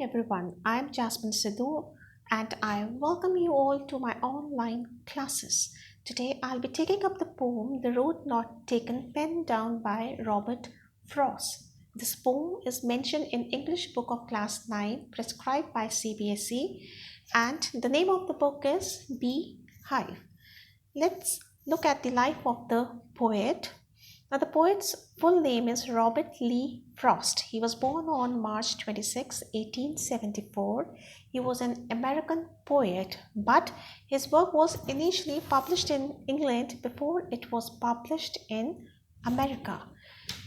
everyone. I am Jasmine Sidhu and I welcome you all to my online classes. Today I'll be taking up the poem The Road Not Taken, penned down by Robert Frost. This poem is mentioned in English Book of Class 9 prescribed by CBSE, and the name of the book is Bee Hive. Let's look at the life of the poet. Now, the poet's full name is Robert Lee Frost. He was born on March 26, 1874. He was an American poet, but his work was initially published in England before it was published in America.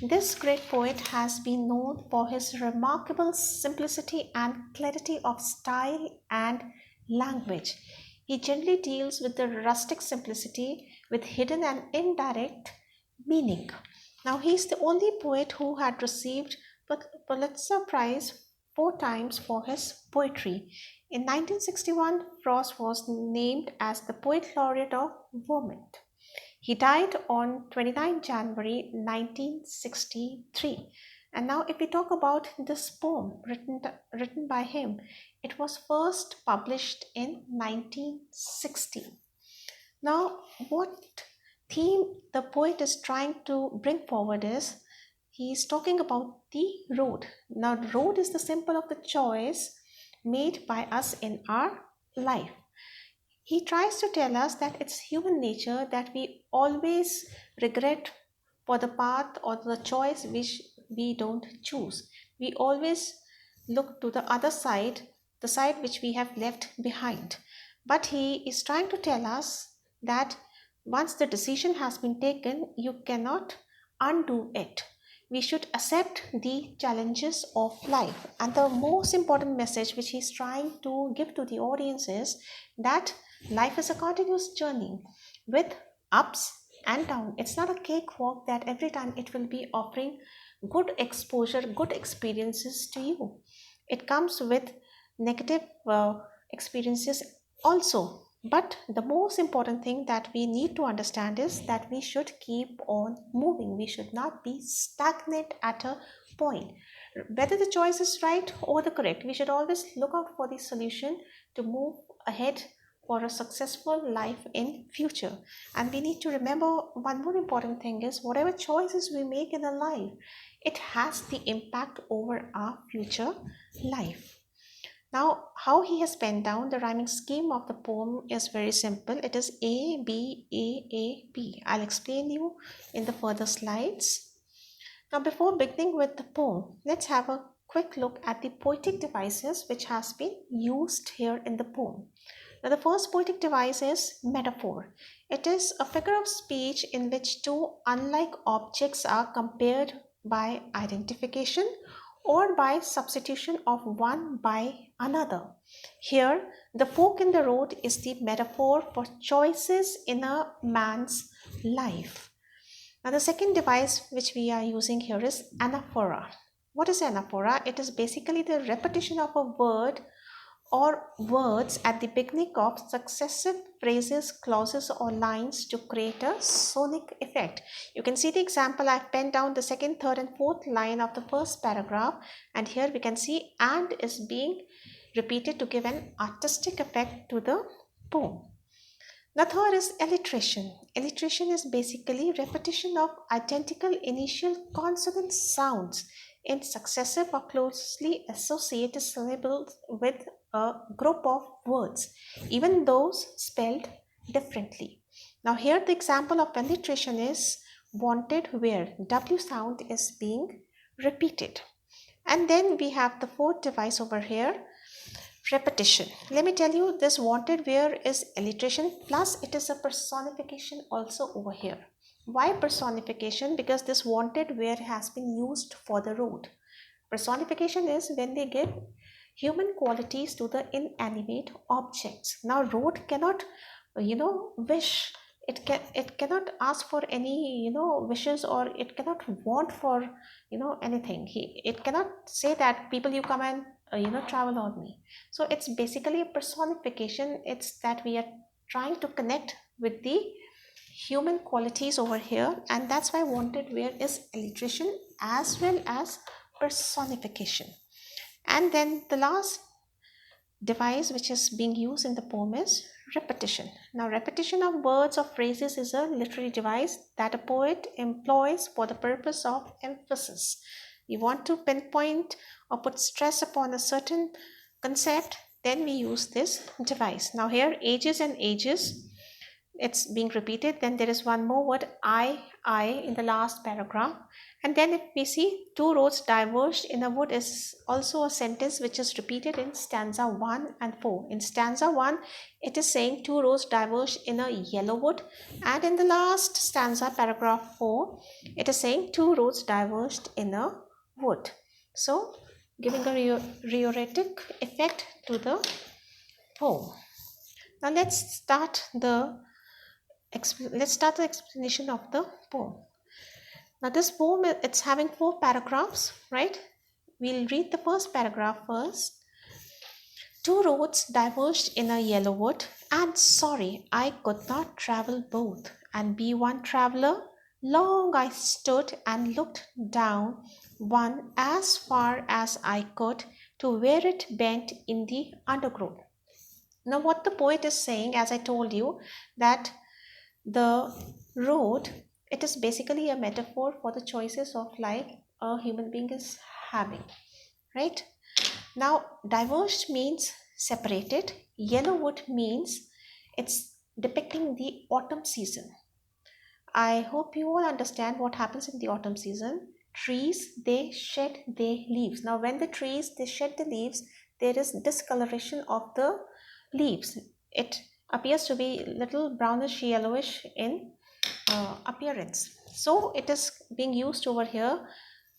This great poet has been known for his remarkable simplicity and clarity of style and language. He generally deals with the rustic simplicity with hidden and indirect meaning. Now, he is the only poet who had received Pulitzer Prize four times for his poetry. In 1961, Frost was named as the Poet Laureate of Vermont. He died on 29 January 1963. And now, if we talk about this poem written by him, it was first published in 1960. Now, what theme the poet is trying to bring forward is he is talking about the road. Now, the road is the symbol of the choice made by us in our life. He tries to tell us that it's human nature that we always regret for the path or the choice which we don't choose. We always look to the other side, the side which we have left behind. But he is trying to tell us that once the decision has been taken, you cannot undo it. We should accept the challenges of life. And the most important message which he's trying to give to the audience is that life is a continuous journey with ups and downs. It's not a cakewalk that every time it will be offering good exposure, good experiences to you. It comes with negative experiences also. But the most important thing that we need to understand is that we should keep on moving. We should not be stagnant at a point. Whether the choice is right or the correct, we should always look out for the solution to move ahead for a successful life in future. And we need to remember one more important thing is whatever choices we make in our life, it has the impact over our future life. Now, how he has penned down the rhyming scheme of the poem is very simple. It is A, B, A, A, B. I'll explain you in the further slides. Now, before beginning with the poem, let's have a quick look at the poetic devices which has been used here in the poem. Now, the first poetic device is metaphor. It is a figure of speech in which two unlike objects are compared by identification or by substitution of one by another. Here, the fork in the road is the metaphor for choices in a man's life. Now, the second device which we are using here is anaphora. What is anaphora? It is basically the repetition of a word or words at the beginning of successive phrases, clauses, or lines to create a sonic effect. You can see the example. I've penned down the second, third, and fourth line of the first paragraph, and here we can see and is being repeated to give an artistic effect to the poem. The third is alliteration. Alliteration is basically repetition of identical initial consonant sounds in successive or closely associated syllables with a group of words, even those spelled differently. Now, here the example of alliteration is wanted, where W sound is being repeated. And then we have the fourth device over here, repetition. Let me tell you, this wanted where is alliteration plus it is a personification also over here. Why personification? Because this wanted where has been used for the road. Personification is when they give human qualities to the inanimate objects. Now, road cannot, wish. It cannot ask for any, wishes, or it cannot want for, anything. It cannot say that people you come and, travel on me. So it's basically a personification. It's that we are trying to connect with the human qualities over here, and that's why wanted where is alliteration as well as personification. And then the last device which is being used in the poem is repetition. Now, repetition of words or phrases is a literary device that a poet employs for the purpose of emphasis. You want to pinpoint or put stress upon a certain concept, then we use this device. Now, here, ages and ages, it's being repeated. Then there is one more word, I in the last paragraph. And then if we see two roads diverged in a wood is also a sentence which is repeated in stanza 1 and 4. In stanza 1, it is saying two roads diverged in a yellow wood. And in the last stanza, paragraph 4, it is saying two roads diverged in a wood. So, giving a rhetoric effect to the poem. Now let's start the explanation of the poem. Now this poem, it's having 4 paragraphs, right? We'll read the first paragraph first. Two roads diverged in a yellow wood, and sorry I could not travel both, and be one traveler. Long I stood and looked down one as far as I could to where it bent in the undergrowth. Now what the poet is saying, as I told you, that the road, it is basically a metaphor for the choices of life a human being is having, right? Now diverged means separated, yellow wood means it's depicting the autumn season. I hope you all understand what happens in the autumn season. Trees, they shed their leaves. Now when the trees, they shed the leaves, there is discoloration of the leaves. It appears to be little brownish yellowish in appearance. So it is being used over here,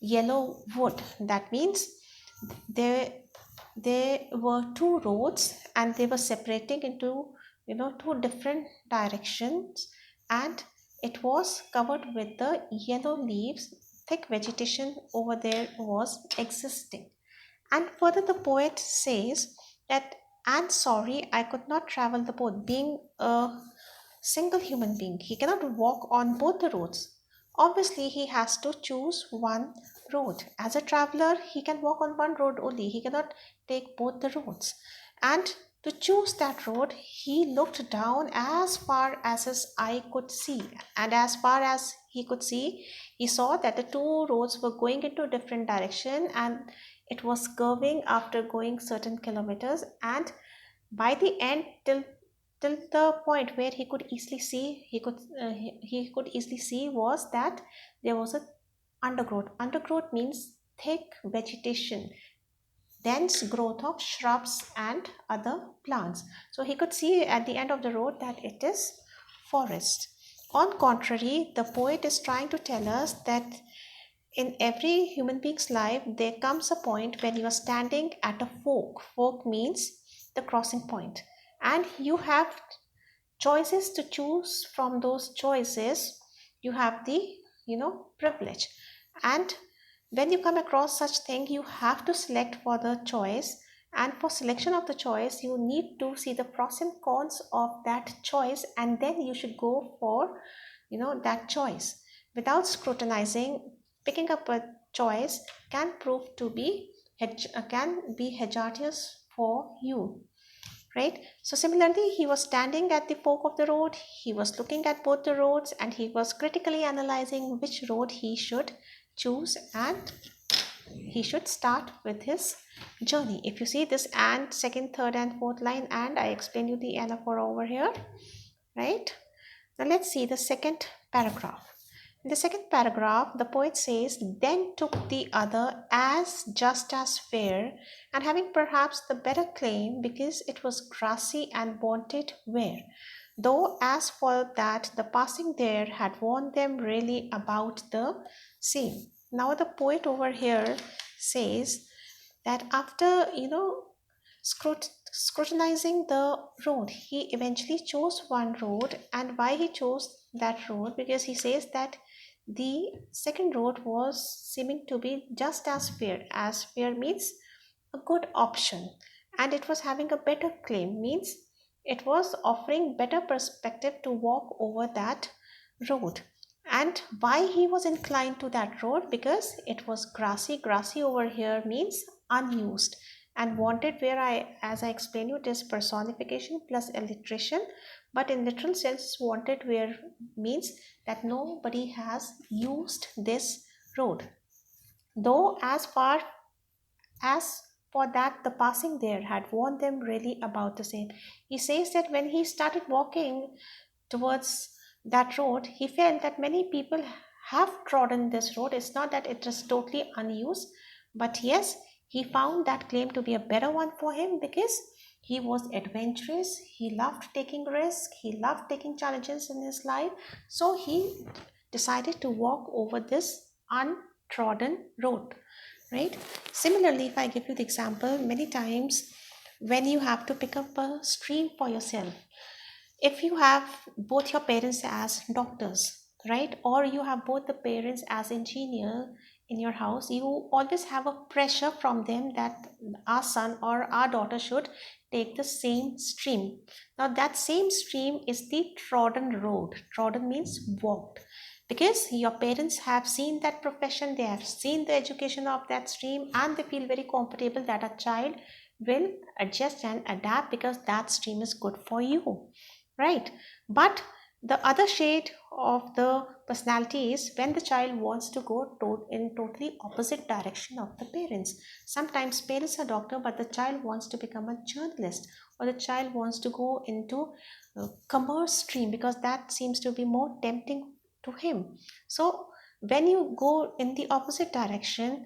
yellow wood. That means there were two roads and they were separating into two different directions, and it was covered with the yellow leaves. Thick vegetation over there was existing. And further the poet says that, and sorry I could not travel the both. Being a single human being, he cannot walk on both the roads. Obviously he has to choose one road. As a traveler he can walk on one road only, he cannot take both the roads. And to choose that road, he looked down as far as his eye could see, and as far as he could see, he saw that the two roads were going into different direction, and it was curving after going certain kilometers. And by the end, till the point where he could easily see, he could easily see was that there was a undergrowth. Undergrowth means thick vegetation, dense growth of shrubs and other plants. So he could see at the end of the road that it is forest. On contrary, the poet is trying to tell us that in every human being's life there comes a point when you are standing at a fork. Fork means the crossing point, and you have choices to choose. From those choices you have the privilege, and when you come across such thing you have to select for the choice. And for selection of the choice you need to see the pros and cons of that choice, and then you should go for that choice without scrutinizing. Picking up a choice can prove to be hazardous for you, right? So similarly, he was standing at the fork of the road, he was looking at both the roads, and he was critically analyzing which road he should choose, and he should start with his journey. If you see this and second, third and fourth line, and I explain you the anaphora over here, right? Now let's see the second paragraph. In the second paragraph, the poet says, then took the other as just as fair, and having perhaps the better claim, because it was grassy and wanted wear. Though as for that, the passing there had warned them really about the same. Now the poet over here says that after, scrutinizing the road, he eventually chose one road. And why he chose that road? Because he says that the second road was seeming to be just as fair. As fair means a good option, and it was having a better claim, means it was offering better perspective to walk over that road. And why he was inclined to that road? Because it was grassy. Grassy over here means unused. And wanted, where as I explained you, it is personification plus alliteration. But in literal sense, wanted where means that nobody has used this road. Though as for that, the passing there had warned them really about the same. He says that when he started walking towards that road, he felt that many people have trodden this road. It's not that it is totally unused, but yes, he found that claim to be a better one for him because he was adventurous, he loved taking risks, he loved taking challenges in his life. So he decided to walk over this untrodden road, right? Similarly, if I give you the example, many times when you have to pick up a stream for yourself, if you have both your parents as doctors, right, or you have both the parents as engineer in your house, you always have a pressure from them that our son or our daughter should take the same stream. Now that same stream is the trodden road. Trodden means walked, because your parents have seen that profession, they have seen the education of that stream, and they feel very comfortable that a child will adjust and adapt because that stream is good for you, right? But the other shade of the personality is when the child wants to go in totally opposite direction of the parents. Sometimes parents are doctor, but the child wants to become a journalist, or the child wants to go into commerce stream because that seems to be more tempting to him. So when you go in the opposite direction,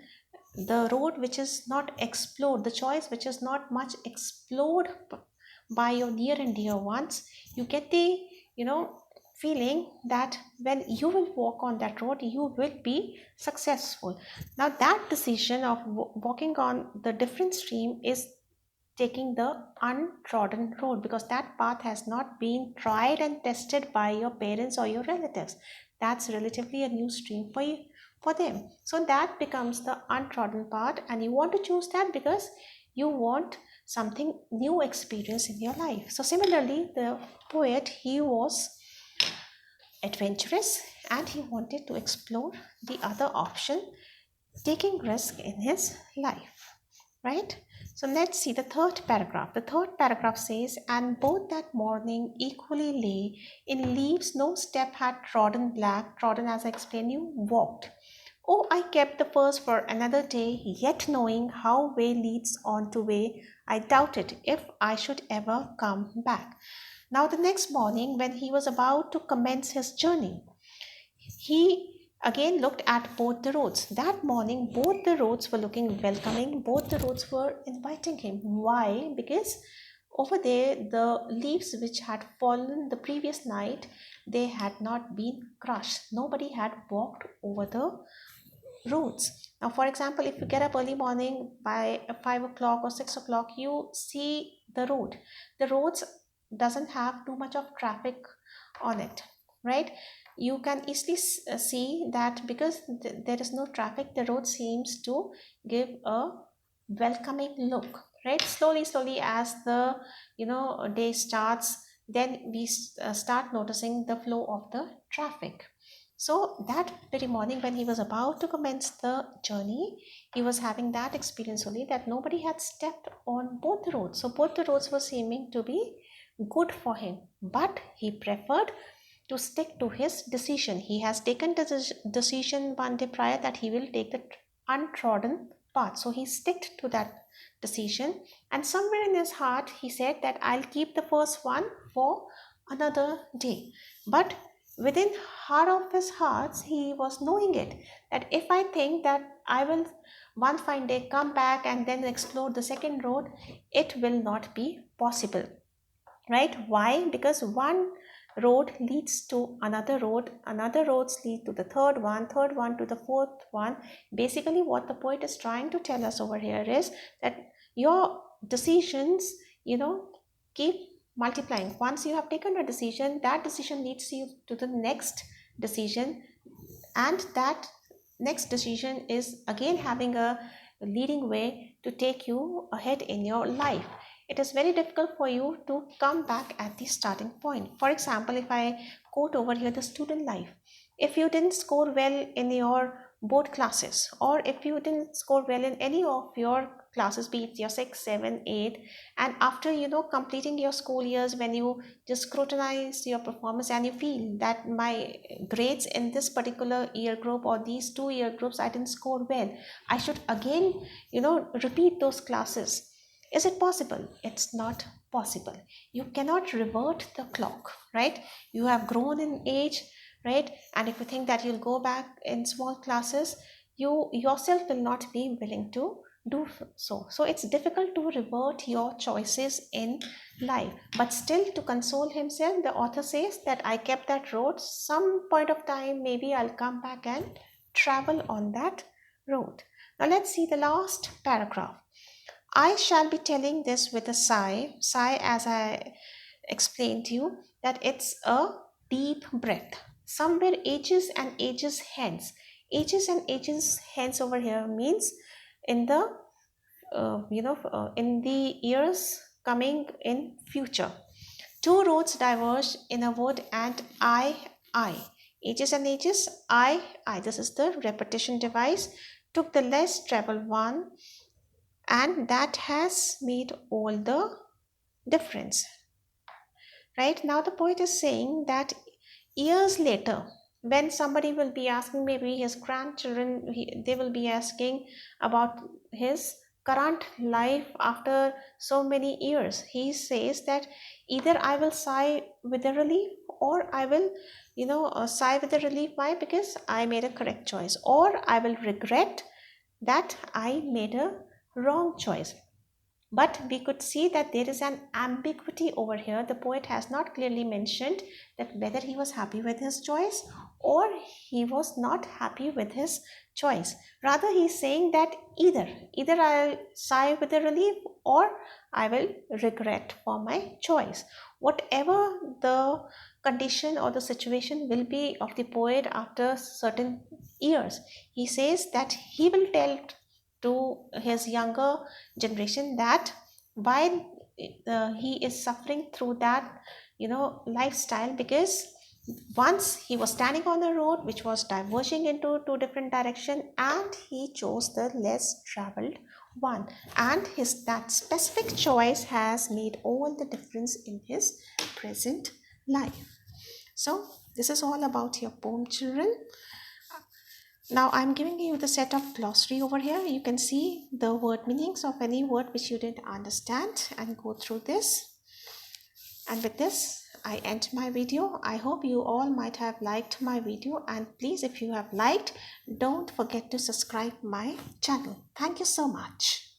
the road which is not explored, the choice which is not much explored by your near and dear ones, you get the, you know, feeling that when you will walk on that road, you will be successful. Now that decision of walking on the different stream is taking the untrodden road, because that path has not been tried and tested by your parents or your relatives. That's relatively a new stream for you, for them. So that becomes the untrodden part, and you want to choose that because you want something new experience in your life. So similarly, the poet, he was adventurous and he wanted to explore the other option, taking risk in his life, right? So let's see the third paragraph. The third paragraph says, and both that morning equally lay in leaves no step had trodden, black trodden, as I explained you, walked. Oh, I kept the first for another day, yet knowing how way leads on to way, I doubted if I should ever come back. Now the next morning, when he was about to commence his journey, he again looked at both the roads. That morning, both the roads were looking welcoming, both the roads were inviting him. Why? Because over there, the leaves which had fallen the previous night, they had not been crushed. Nobody had walked over the roads. Now, for example, if you get up early morning by 5 o'clock or 6 o'clock, you see the road. The roads doesn't have too much of traffic on it, right? You can easily see that because there is no traffic, the road seems to give a welcoming look, right? Slowly as the, day starts, then we start noticing the flow of the traffic. So that very morning, when he was about to commence the journey, he was having that experience only, that nobody had stepped on both the roads. So both the roads were seeming to be good for him, but he preferred to stick to his decision. He has taken the decision one day prior that he will take the untrodden path. So he sticked to that decision, and somewhere in his heart he said that I'll keep the first one for another day. But within heart of his hearts, he was knowing it, that if I think that I will one fine day come back and then explore the second road, it will not be possible, right? Why? Because one road leads to another roads lead to the third one to the fourth one. Basically what the poet is trying to tell us over here is that your decisions, keep multiplying. Once you have taken a decision, that decision leads you to the next decision, and that next decision is again having a leading way to take you ahead in your life. It is very difficult for you to come back at the starting point. For example, if I quote over here the student life, if you didn't score well in your board classes, or if you didn't score well in any of your classes, be it your 6, 7, 8, and after completing your school years, when you just scrutinize your performance and you feel that my grades in this particular year group or these 2 year groups, I didn't score well, I should again repeat those classes. Is it possible? It's not possible. You cannot revert the clock, right? You have grown in age, right? And if you think that you'll go back in small classes, you yourself will not be willing to do so. So it's difficult to revert your choices in life. But still, to console himself, the author says that I kept that road. Some point of time, maybe I'll come back and travel on that road. Now let's see the last paragraph. I shall be telling this with a sigh. Sigh, as I explained to you, that it's a deep breath. Somewhere ages and ages hence. Ages and ages hence over here means in the in the years coming in future. Two roads diverged in a wood, and I. Ages and ages, I. This is the repetition device. Took the less traveled one, and that has made all the difference. Right now, the poet is saying that years later, when somebody will be asking, maybe his grandchildren, they will be asking about his current life after so many years, he says that either I will sigh with a relief, or I will sigh with a relief. Why? Because I made a correct choice, or I will regret that I made a wrong choice. But we could see that there is an ambiguity over here. The poet has not clearly mentioned that whether he was happy with his choice or he was not happy with his choice. Rather, he's saying that either I'll sigh with a relief, or I will regret for my choice. Whatever the condition or the situation will be of the poet after certain years, he says that he will tell to his younger generation that while he is suffering through that lifestyle, because once he was standing on the road which was diverging into two different directions, and he chose the less traveled one, and his that specific choice has made all the difference in his present life. So this is all about your poem, children. Now I'm giving you the set of glossary over here. You can see the word meanings of any word which you didn't understand and go through this. And with this, I end my video. I hope you all might have liked my video, and please, if you have liked, don't forget to subscribe my channel. Thank you so much.